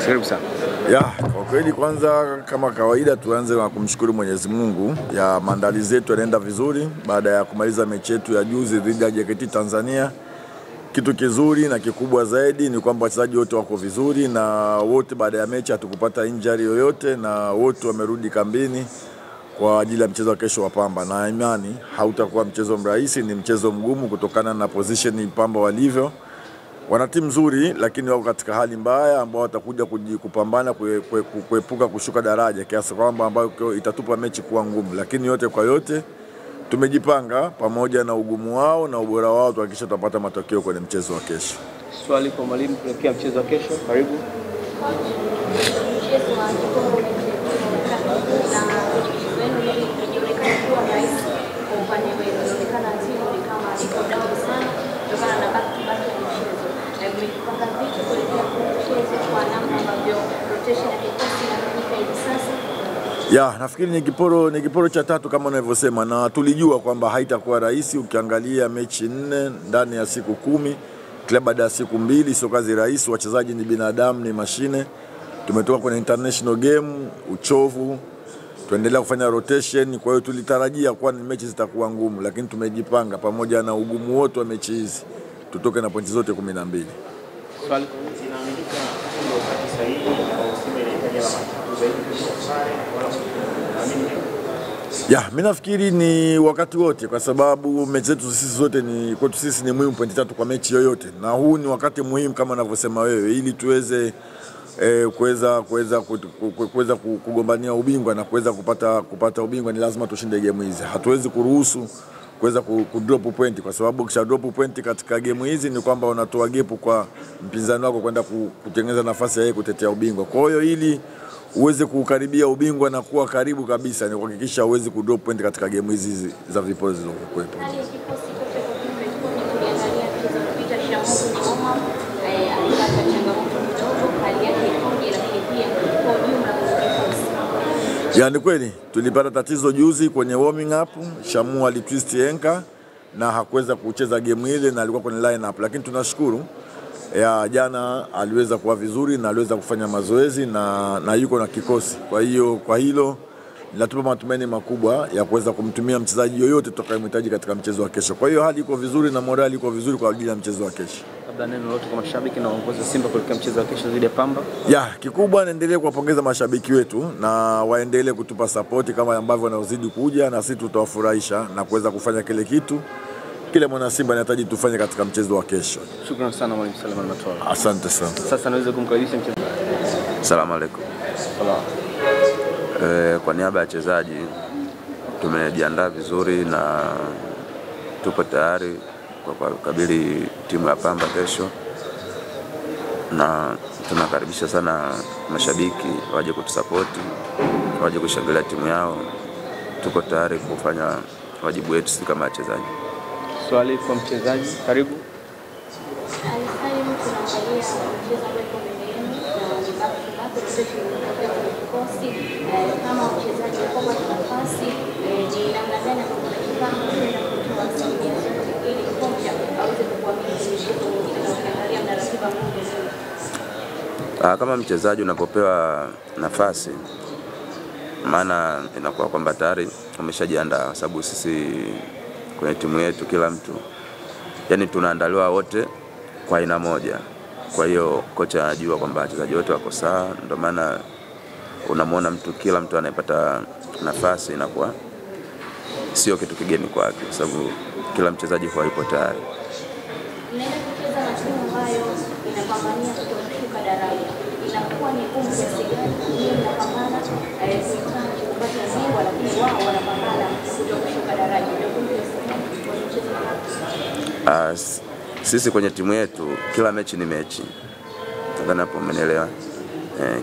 Karibu sana. Kwa kweli kwanza kama kawaida tuanze na kumshukuru Mwenyezi Mungu ya maandalizi yetu yanaenda vizuri baada ya kumaliza mechi yetu ya juzi dhidi ya JKT Tanzania. Kitu kizuri na kikubwa zaidi ni kwamba wachezaji wote wako vizuri na wote baada ya mechi hatukupata injury yoyote na wote wamerudi kambini kwa ajili ya mchezo wa kesho wa Pamba, na imani hautakuwa mchezo mrahisi, ni mchezo mgumu kutokana na position Pamba walivyo. Wana timu nzuri lakini wako katika hali mbaya ambao watakuja kupambana kuepuka kushuka daraja kiasi kwamba ambayo itatupa mechi kuwa ngumu, lakini yote kwa yote tumejipanga pamoja na ugumu wao na ubora wao tuhakikisha tutapata matokeo kwenye mchezo wa kesho. Swali kwa mwalimu kuelekea mchezo wa kesho, karibu. Nafikiri ni kiporo cha tatu kama unavyosema, na tulijua kwamba haitakuwa rahisi. Ukiangalia mechi 4 ndani ya siku 10, kila baada ya siku 2, sio kazi rahisi. Wachezaji ni binadamu, ni mashine. Tumetoka kwenye international game, uchovu, tuendelea kufanya rotation. Kwa hiyo tulitarajia kuwa ni mechi zitakuwa ngumu, lakini tumejipanga pamoja na ugumu wote wa mechi hizi tutoke na pointi zote 12. Swali mimi nafikiri ni wakati wote, kwa sababu mechi zetu sisi zote kwetu sisi ni muhimu pointi 3 kwa mechi yoyote, na huu ni wakati muhimu kama unavyosema wewe, ili tuweze kuweza kugombania ubingwa na kuweza kupata ubingwa. Ni lazima tushinde game hizi. Hatuwezi kuruhusu kuweza kudrop point, kwa sababu kisha drop point katika game hizi ni kwamba unatoa gap kwa mpinzani wako kwenda kutengeneza nafasi yeye kutetea ubingwa. Kwa hiyo ili uweze kukaribia ubingwa na kuwa karibu kabisa, ni kuhakikisha uweze kudrop point katika game hizi za viporo zilizokuwepo. Ni kweli tulipata tatizo juzi kwenye warming up. Shamu alitwist ankle na hakuweza kucheza game ile na alikuwa kwenye line up, lakini tunashukuru jana aliweza kuwa vizuri na aliweza kufanya mazoezi na yuko na kikosi. Kwa hiyo kwa hilo linatupa matumaini makubwa ya kuweza kumtumia mchezaji yoyote tutakayemhitaji katika mchezo wa kesho. Kwa hiyo hali iko vizuri na morali iko vizuri kwa ajili ya mchezo wa kesho. Labda neno lote kwa mashabiki na uongozi wa Simba kuelekea mchezo wa kesho dhidi ya Pamba? Kikubwa naendelee kuwapongeza mashabiki wetu na waendelee kutupa support kama ambavyo wanazidi kuja, na sisi tutawafurahisha na kuweza kufanya kile kitu kile mwana Simba anahitaji tufanye katika mchezo wa kesho. Shukrani sana mwalimu Salman Matola. Asante sana. Sasa naweza kumkaribisha mchezaji. Asalamu alaykum. Kwa niaba ya wachezaji tumejiandaa vizuri na tupo tayari kwa kukabili timu ya Pamba kesho, na tunakaribisha sana mashabiki waje kutusapoti, waje kushangilia timu yao. Tuko tayari kufanya wajibu wetu sisi kama wachezaji. Swali kwa mchezaji, karibu. Kama mchezaji unapopewa nafasi, maana inakuwa kwamba tayari umeshajiandaa, sababu sisi kwenye timu yetu kila mtu tunaandaliwa wote kwa aina moja. Kwa hiyo kocha anajua kwamba wachezaji wote wako sawa, ndio maana unamwona kila mtu anayepata nafasi inakuwa sio kitu kigeni kwake, sababu kila mchezaji huwa yupo tayari. Sisi kwenye timu yetu kila mechi ni mechi. Nadhani hapo umenielewa.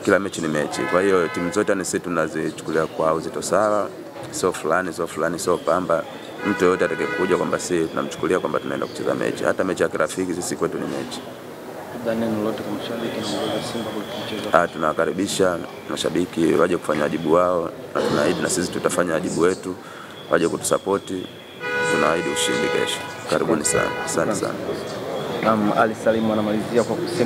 Kila mechi ni mechi. Kwa hiyo timu zote sisi tunazichukulia kwa uzito sawa. Sio fulani, sio Pamba. Mtu yote atakayekuja kwamba sisi tunamchukulia kwamba tunaenda kucheza mechi. Hata mechi ya kirafiki sisi kwetu ni mechi. Neno lote kwa mashabiki na uongozi wa Simba kuelekea mchezo? Tunawakaribisha mashabiki waje kufanya wajibu wao, na tunaahidi na sisi tutafanya wajibu wetu, waje kutusapoti. Tunaahidi ushindi kesho. Karibuni sana. Asante sana. Ali Salim anamalizia kwa kusema